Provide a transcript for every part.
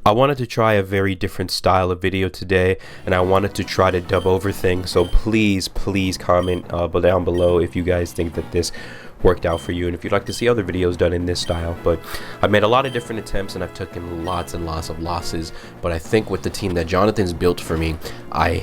I wanted to try a very different style of video today, and I wanted to try to dub over things, so please comment down below if you guys think that this worked out for you and if you'd like to see other videos done in this style. But I've made a lot of different attempts and I've taken lots and lots of losses, but I think with the team that Jonathan's built for me, I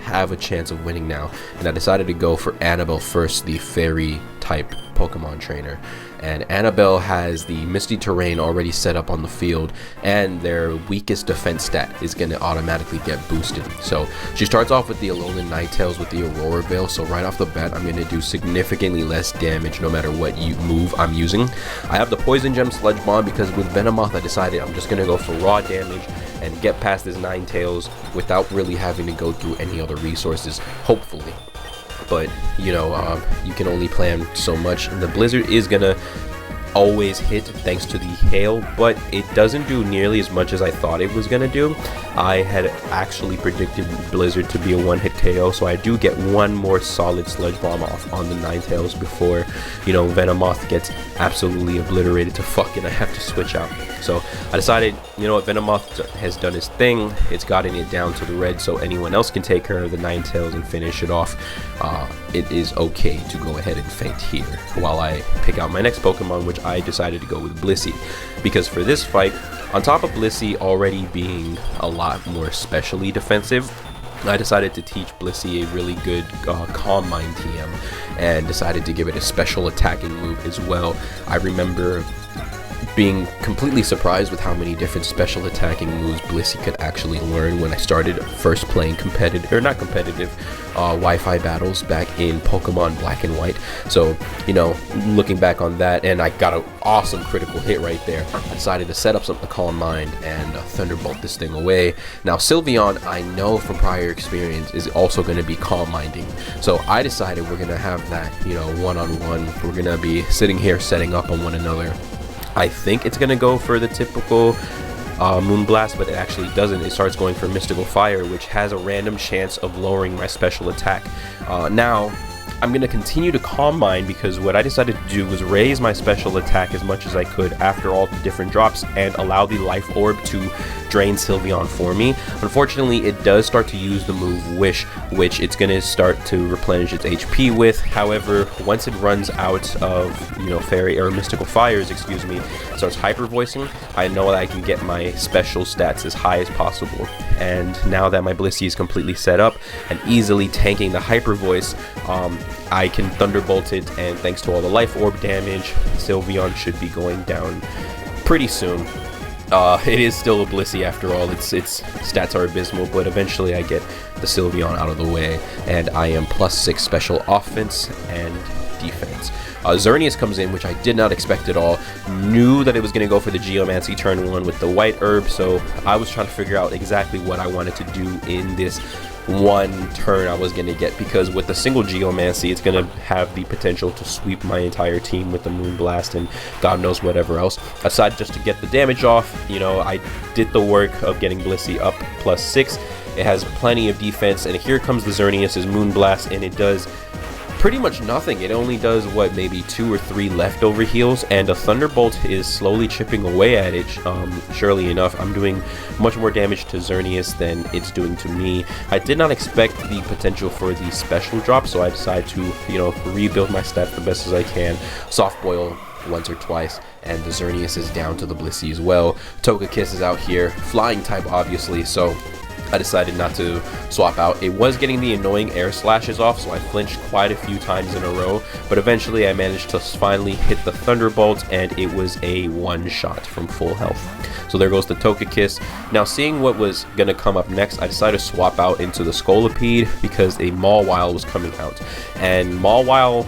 have a chance of winning now, and I decided to go for Annabelle first, the fairy type Pokemon trainer. And Annabelle has the Misty Terrain already set up on the field, and their weakest defense stat is going to automatically get boosted. So she starts off with the Alolan Ninetales with the Aurora Veil, so right off the bat I'm going to do significantly less damage no matter what move I'm using. I have the Poison Gem Sludge Bomb because with Venomoth I decided I'm just going to go for raw damage and get past this Ninetales without really having to go through any other resources, hopefully. But you know, you can only plan so much. The blizzard is gonna always hit thanks to the hail, but it doesn't do nearly as much as I thought it was gonna do. I had actually predicted blizzard to be a one-hit KO, so I do get one more solid sludge bomb off on the Ninetales before, you know, Venomoth gets absolutely obliterated to fuck and I have to switch out. So I decided, you know what, Venomoth has done his thing. It's gotten it down to the red, so anyone else can take care of the Ninetales and finish it off. It is okay to go ahead and faint here while I pick out my next Pokemon, which I decided to go with Blissey, because for this fight, on top of Blissey already being a lot more specially defensive, I decided to teach Blissey a really good Calm Mind TM and decided to give it a special attacking move as well. I remember being completely surprised with how many different special attacking moves Blissey could actually learn when I started first playing competitive, or not competitive, Wi-Fi battles back in Pokemon Black and White. So, you know, looking back on that, and I got an awesome critical hit right there, I decided to set up something to Calm Mind and Thunderbolt this thing away. Now Sylveon, I know from prior experience, is also going to be Calm Minding, so I decided we're going to have that, you know, one-on-one. We're going to be sitting here setting up on one another. I think it's going to go for the typical Moonblast, but it actually doesn't. It starts going for Mystical Fire, which has a random chance of lowering my special attack. Now, I'm going to continue to Calm Mind because what I decided to do was raise my special attack as much as I could after all the different drops and allow the Life Orb to drain Sylveon for me. Unfortunately, it does start to use the move Wish, which it's going to start to replenish its HP with. However, once it runs out of, you know, Fairy or Mystical Fires, excuse me, it starts Hyper Voicing. I know that I can get my special stats as high as possible. And now that my Blissey is completely set up and easily tanking the Hyper Voice, I can Thunderbolt it, and thanks to all the Life Orb damage, Sylveon should be going down pretty soon. It is still a Blissey after all. Its stats are abysmal, but eventually I get the Sylveon out of the way, and I am +6 special offense and defense. Xerneas comes in, which I did not expect at all. Knew that it was going to go for the Geomancy turn 1 with the White Herb, so I was trying to figure out exactly what I wanted to do in this one turn I was going to get, because with the single Geomancy it's going to have the potential to sweep my entire team with the Moonblast and God knows whatever else. Aside just to get the damage off, you know, I did the work of getting Blissey up +6. It has plenty of defense, and here comes the Xerneas' Moonblast, and it does pretty much nothing. It only does, what, maybe 2 or 3 leftover heals, and a Thunderbolt is slowly chipping away at it. Surely enough, I'm doing much more damage to Xerneas than it's doing to me. I did not expect the potential for the special drop, so I decided to, you know, rebuild my stats the best as I can. Soft Boil once or twice, and the Xerneas is down to the Blissey as well. Togekiss is out here, flying type obviously, so I decided not to swap out. It was getting the annoying air slashes off, so I flinched quite a few times in a row, but eventually I managed to finally hit the Thunderbolt, and it was a one-shot from full health. So there goes the Togekiss. Now, seeing what was going to come up next, I decided to swap out into the Scolipede because a Mawile was coming out. And Mawile,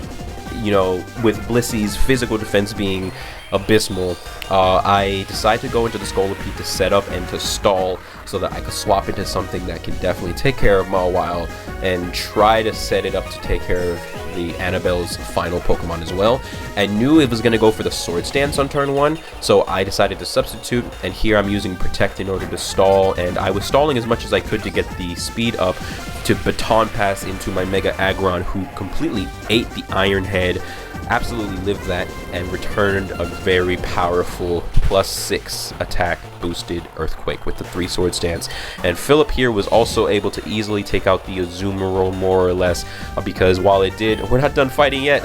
you know, with Blissey's physical defense being abysmal, I decided to go into the Scolipede to set up and to stall so that I could swap into something that can definitely take care of Mawile and try to set it up to take care of the Annabelle's final Pokemon as well. I knew it was going to go for the Swords Dance on turn 1, so I decided to substitute, and here I'm using Protect in order to stall, and I was stalling as much as I could to get the speed up to Baton Pass into my Mega Aggron, who completely ate the Iron Head, absolutely lived that, and returned a very powerful beautiful +6 attack boosted Earthquake with the 3 sword stance. And Philip here was also able to easily take out the Azumarill more or less, because while it did, we're not done fighting yet.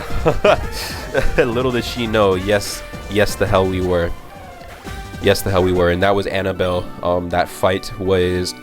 Little did she know, yes the hell we were. Yes, the hell we were. And that was Annabelle. That fight was,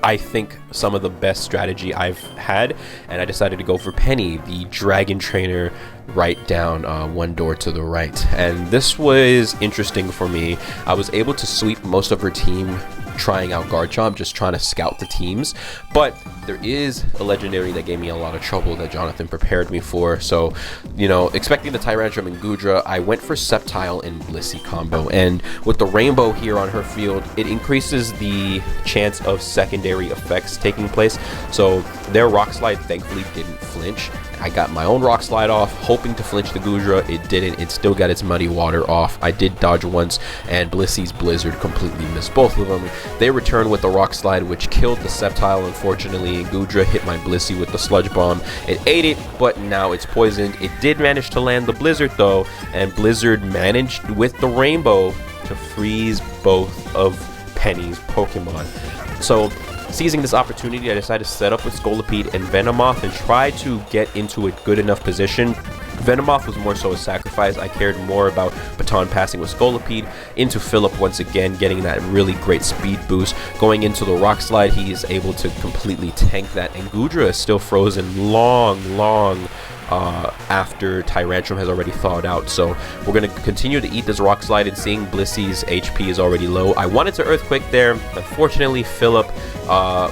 I think, some of the best strategy I've had, and I decided to go for Penny, the dragon trainer, right down one door to the right. And this was interesting for me. I was able to sweep most of her team trying out Garchomp, just trying to scout the teams, but there is a legendary that gave me a lot of trouble that Jonathan prepared me for. So, you know, expecting the Tyrantrum and Goodra, I went for Sceptile and Blissey combo, and with the rainbow here on her field, it increases the chance of secondary effects taking place. So their Rock Slide thankfully didn't flinch. I got my own Rock Slide off, hoping to flinch the Goodra. It didn't. It still got its Muddy Water off. I did dodge once, and Blissey's Blizzard completely missed both of them. They returned with the Rock Slide, which killed the Sceptile, unfortunately, and Goodra hit my Blissey with the Sludge Bomb. It ate it, but now it's poisoned. It did manage to land the Blizzard, though, and Blizzard managed, with the Rainbow, to freeze both of Penny's Pokemon. So, seizing this opportunity, I decided to set up with Scolipede and Venomoth and try to get into a good enough position. Venomoth was more so a sacrifice. I cared more about baton passing with Scolipede into Philip once again, getting that really great speed boost. Going into the Rock Slide, he is able to completely tank that, and Goodra is still frozen long after Tyrantrum has already thawed out. So we're going to continue to eat this Rock Slide, and seeing Blissey's HP is already low. I wanted to Earthquake there. Unfortunately, Philip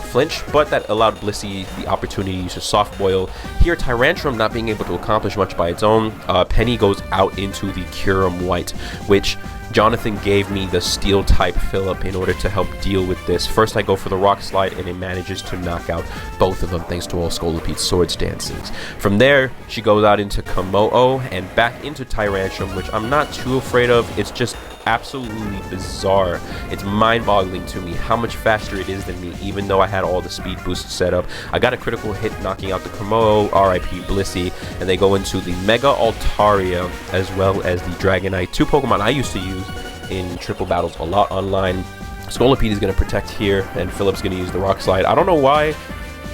flinched, but that allowed Blissey the opportunity to Soft Boil. Here, Tyrantrum not being able to accomplish much by its own, Penny goes out into the Kyurem White, which Jonathan gave me the Steel type Philip in order to help deal with this. First I go for the Rock Slide, and it manages to knock out both of them thanks to all Scolipede's sword stances. From there, she goes out into Komodo and back into Tyrantrum, which I'm not too afraid of. It's just absolutely bizarre. It's mind-boggling to me how much faster it is than me, even though I had all the speed boosts set up. I got a critical hit knocking out the Komodo, RIP Blissey, and they go into the Mega Altaria as well as the Dragonite, 2 Pokemon I used to use in triple battles a lot online. Scolipede is going to protect here, and Philip's going to use the Rock Slide. I don't know why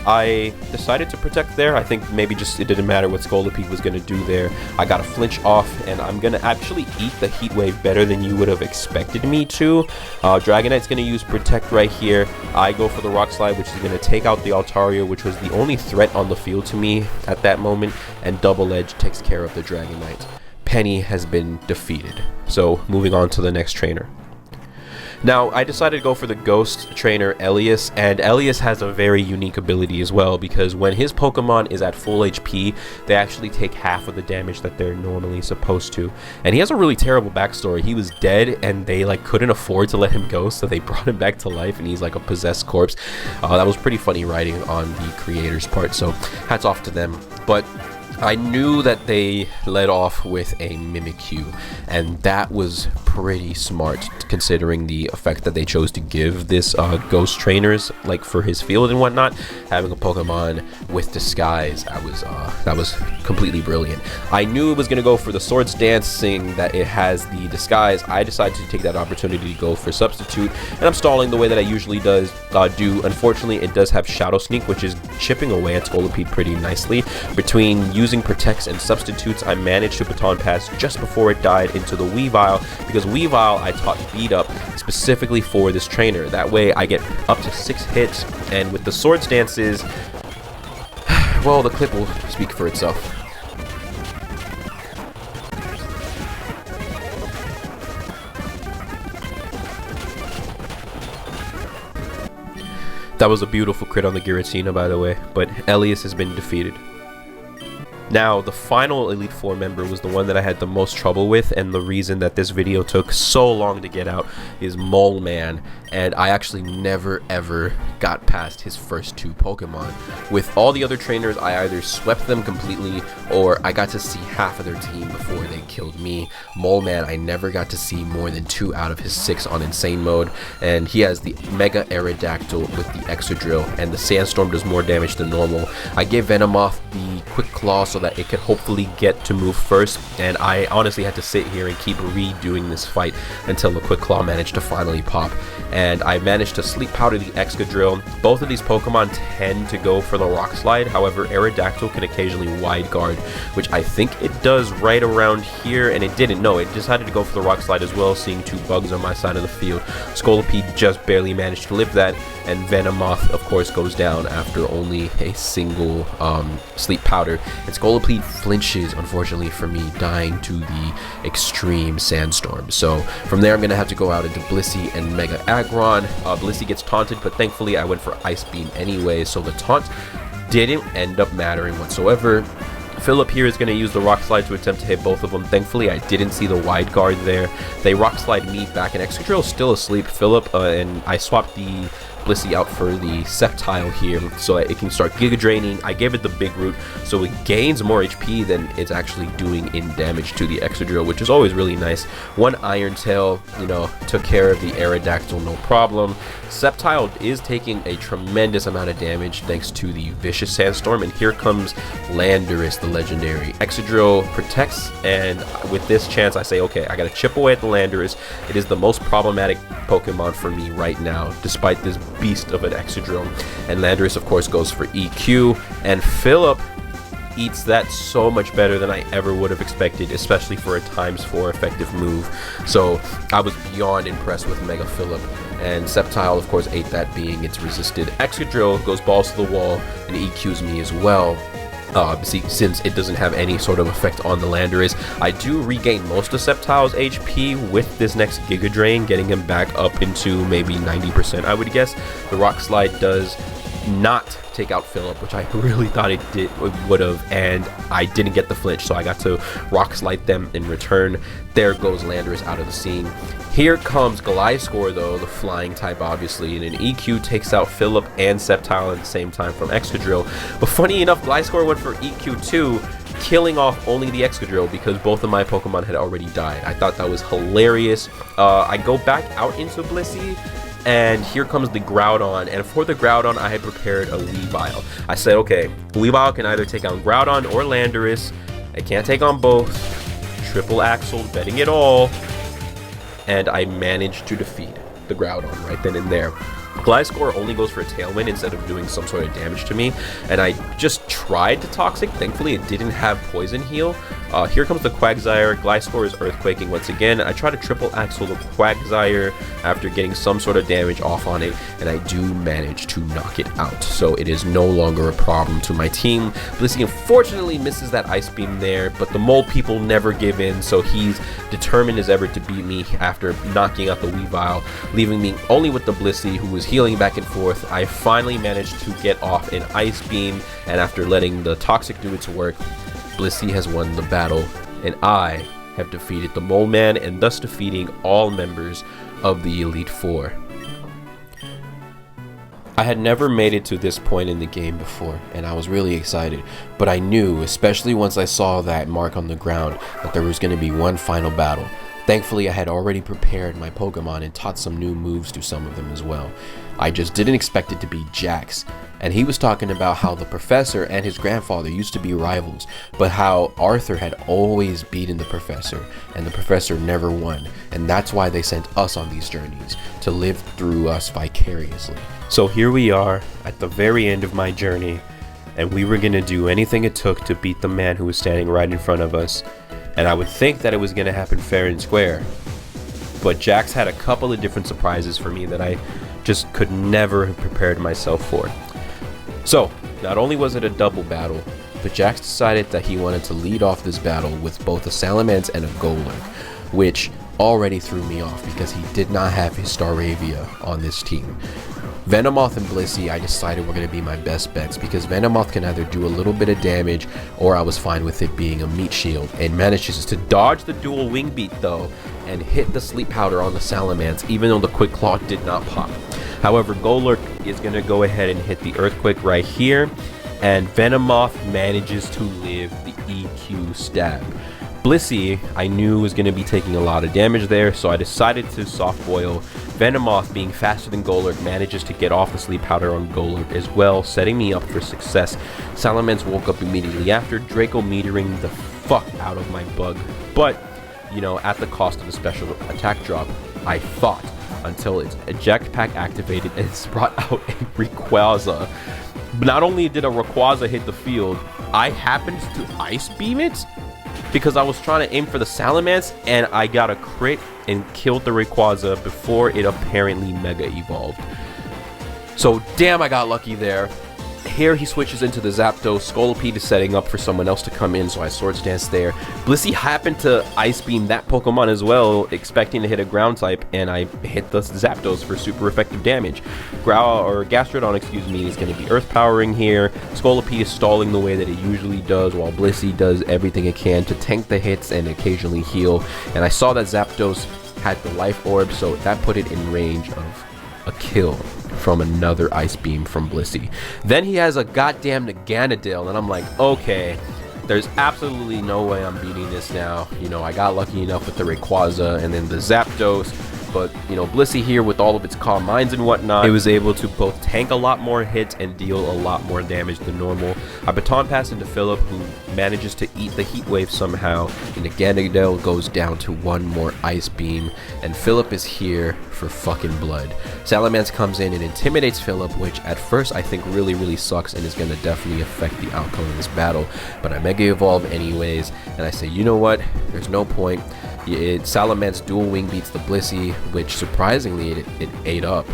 I decided to protect there. I think maybe just it didn't matter what Scolipede was going to do there. I got a flinch off, and I'm going to actually eat the Heat Wave better than you would have expected me to. Dragonite's going to use Protect right here. I go for the Rock Slide, which is going to take out the Altaria, which was the only threat on the field to me at that moment, and Double Edge takes care of the Dragonite. Penny has been defeated. So moving on to the next trainer. Now, I decided to go for the Ghost Trainer Elias, and Elias has a very unique ability as well, because when his Pokemon is at full HP, they actually take half of the damage that they're normally supposed to. And he has a really terrible backstory. He was dead, and they couldn't afford to let him go, so they brought him back to life, and he's like a possessed corpse. That was pretty funny writing on the creator's part, so hats off to them. But I knew that they led off with a Mimikyu, and that was pretty smart considering the effect that they chose to give this Ghost Trainers, like for his field and whatnot. Having a Pokemon with Disguise, that was completely brilliant. I knew it was going to go for the Sword Stance, seeing that it has the Disguise. I decided to take that opportunity to go for Substitute, and I'm stalling the way that I usually do. Unfortunately, it does have Shadow Sneak, which is chipping away at Scolipede pretty nicely. Between using Protects and Substitutes, I managed to Baton Pass just before it died into the Weavile, because Weavile I taught Beat Up specifically for this trainer. That way I get up to 6 hits, and with the Sword Stances, well, the clip will speak for itself. That was a beautiful crit on the Giratina, by the way, but Elias has been defeated. Now, the final Elite Four member was the one that I had the most trouble with, and the reason that this video took so long to get out is Mole Man, and I actually never ever got past his first 2 Pokemon. With all the other trainers, I either swept them completely, or I got to see half of their team before they killed me. Mole Man, I never got to see more than 2 out of his 6 on Insane Mode, and he has the Mega Aerodactyl with the Exadrill, and the Sandstorm does more damage than normal. I gave Venomoth the Quick Claw so that it could hopefully get to move first, and I honestly had to sit here and keep redoing this fight until the Quick Claw managed to finally pop, and I managed to sleep powder the Excadrill. Both of these Pokemon tend to go for the Rock Slide, however Aerodactyl can occasionally wide guard, which I think it does right around here, and it didn't. No, it decided to go for the Rock Slide as well, seeing two bugs on my side of the field. Scolipede just barely managed to live that, and Venomoth of course goes down after only a single sleep powder, and Scolipede flinches, unfortunately for me, dying to the extreme sandstorm. So from there I'm gonna have to go out into Blissey and Mega Aggron. Blissey gets taunted, but thankfully I went for Ice Beam anyway, so the taunt didn't end up mattering whatsoever. Philip here is going to use the Rock Slide to attempt to hit both of them. Thankfully, I didn't see the wide guard there. They Rock Slide me back, and Excadrill is still asleep, Philip, and I swapped the Blissey out for the Sceptile here so that it can start Giga Draining. I gave it the Big Root, so it gains more HP than it's actually doing in damage to the Excadrill, which is always really nice. One Iron Tail, you know, took care of the Aerodactyl, no problem. Sceptile is taking a tremendous amount of damage thanks to the Vicious Sandstorm, and here comes Landorus, the legendary. Excadrill protects, and with this chance I say, okay, I gotta chip away at the Landorus. It is the most problematic Pokemon for me right now, despite this beast of an Excadrill. And Landorus of course goes for EQ, and Philip eats that so much better than I ever would have expected, especially for a ×4 effective move. So I was beyond impressed with Mega Philip, and Sceptile of course ate that, being it's resisted. Excadrill goes balls to the wall and EQs me as well. Since it doesn't have any sort of effect on the Landorus. I do regain most of Sceptile's HP with this next Giga Drain, getting him back up into maybe 90%, I would guess. The Rock Slide does not take out Philip, which I really thought it would have, and I didn't get the flinch, so I got to Rock Slide them in return. There goes Landorus out of the scene. Here comes Gliscor though, the flying type obviously, and an EQ takes out Philip and Sceptile at the same time from Excadrill. But funny enough, Gliscor went for EQ too, killing off only the Excadrill because both of my Pokemon had already died. I thought that was hilarious. I go back out into Blissey, and here comes the Groudon, and for the Groudon I had prepared a Weavile. I said, okay, Weavile can either take on Groudon or Landorus. I can't take on both. Triple Axle, betting it all, and I managed to defeat the Groudon right then and there. Gliscor only goes for a Tailwind instead of doing some sort of damage to me, and I just tried to Toxic. Thankfully it didn't have Poison Heal. Here comes the Quagsire. Gliscor is Earthquaking once again. I try to Triple Axle the Quagsire after getting some sort of damage off on it, and I do manage to knock it out, so it is no longer a problem to my team. Blissey unfortunately misses that Ice Beam there, but the Mole People never give in, so he's determined as ever to beat me after knocking out the Weavile, leaving me only with the Blissey, who was healing back and forth. I finally managed to get off an Ice Beam, and after letting the Toxic do its work, Blissey has won the battle, and I have defeated the Mole Man, and thus defeating all members of the Elite Four. I had never made it to this point in the game before, and I was really excited, but I knew, especially once I saw that mark on the ground, that there was going to be one final battle. Thankfully, I had already prepared my Pokemon and taught some new moves to some of them as well. I just didn't expect it to be Jax, and he was talking about how the professor and his grandfather used to be rivals, but how Arthur had always beaten the professor, and the professor never won, and that's why they sent us on these journeys, to live through us vicariously. So here we are, at the very end of my journey, and we were going to do anything it took to beat the man who was standing right in front of us. And I would think that it was going to happen fair and square, but Jax had a couple of different surprises for me that I just could never have prepared myself for. So not only was it a double battle, but Jax decided that he wanted to lead off this battle with both a Salamence and a Golurk, which already threw me off because he did not have his Staravia on this team. Venomoth and Blissey I decided were going to be my best bets because Venomoth can either do a little bit of damage, or I was fine with it being a meat shield, and manages to dodge the dual wing beat though and hit the sleep powder on the Salamence even though the Quick Claw did not pop. However, Golurk is going to go ahead and hit the Earthquake right here, and Venomoth manages to live the EQ stab. Blissey, I knew was going to be taking a lot of damage there, so I decided to soft boil. Venomoth, being faster than Golurk, manages to get off the sleep powder on Golurk as well, setting me up for success. Salamence woke up immediately after, Draco metering the fuck out of my bug, but, you know, at the cost of a special attack drop, I thought, until its eject pack activated and it's brought out a Rayquaza. Not only did a Rayquaza hit the field, I happened to Ice Beam it because I was trying to aim for the Salamence, and I got a crit and killed the Rayquaza before it apparently Mega Evolved. So damn, I got lucky there. Here he switches into the Zapdos. Scolipede is setting up for someone else to come in, so I Swords Dance there. Blissey happened to Ice Beam that Pokemon as well, expecting to hit a ground type, and I hit the Zapdos for super effective damage. Gastrodon, excuse me, is going to be Earth Powering here. Scolipede is stalling the way that it usually does, while Blissey does everything it can to tank the hits and occasionally heal. And I saw that Zapdos had the Life Orb, so that put it in range of a kill from another Ice Beam from Blissey. Then he has a goddamn Naganadel, and I'm like, okay, there's absolutely no way I'm beating this now. You know, I got lucky enough with the Rayquaza and then the Zapdos, but, you know, Blissey here with all of its Calm Minds and whatnot, it was able to both tank a lot more hits and deal a lot more damage than normal. I Baton Pass into Phillip, who manages to eat the Heat Wave somehow, and Naganadel goes down to one more Ice Beam, and Phillip is here for fucking blood. Salamence comes in and intimidates Phillip, which at first I think really sucks and is going to definitely affect the outcome of this battle, but I Mega Evolve anyways, and I say, you know what, there's no point. Salamence Dual Wing beats the Blissey, which surprisingly it ate up,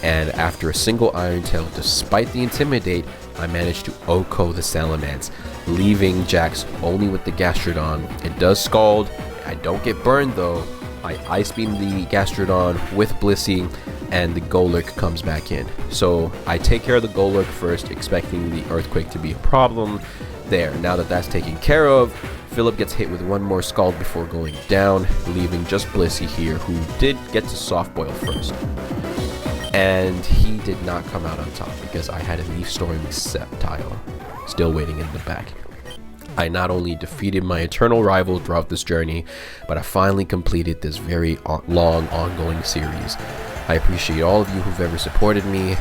and after a single Iron Tail, despite the Intimidate, I managed to OHKO the Salamence, leaving Jax only with the Gastrodon. It does Scald, I don't get burned though. I Ice Beam the Gastrodon with Blissey, and the Golurk comes back in. So I take care of the Golurk first, expecting the Earthquake to be a problem. There, now that that's taken care of, Phillip gets hit with one more Scald before going down, leaving just Blissey here, who did get to soft boil first. And he did not come out on top because I had a Leaf Storm Sceptile still waiting in the back. I not only defeated my eternal rival throughout this journey, but I finally completed this very long ongoing series. I appreciate all of you who've ever supported me.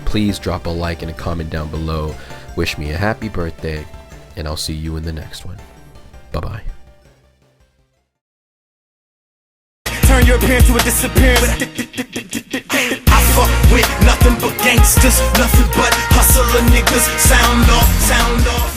Please drop a like and a comment down below. Wish me a happy birthday, and I'll see you in the next one. Bye-bye. Turn your appearance to a disappearance. I fuck with nothing but gangsters, nothing but hustler niggas. Sound off, sound off.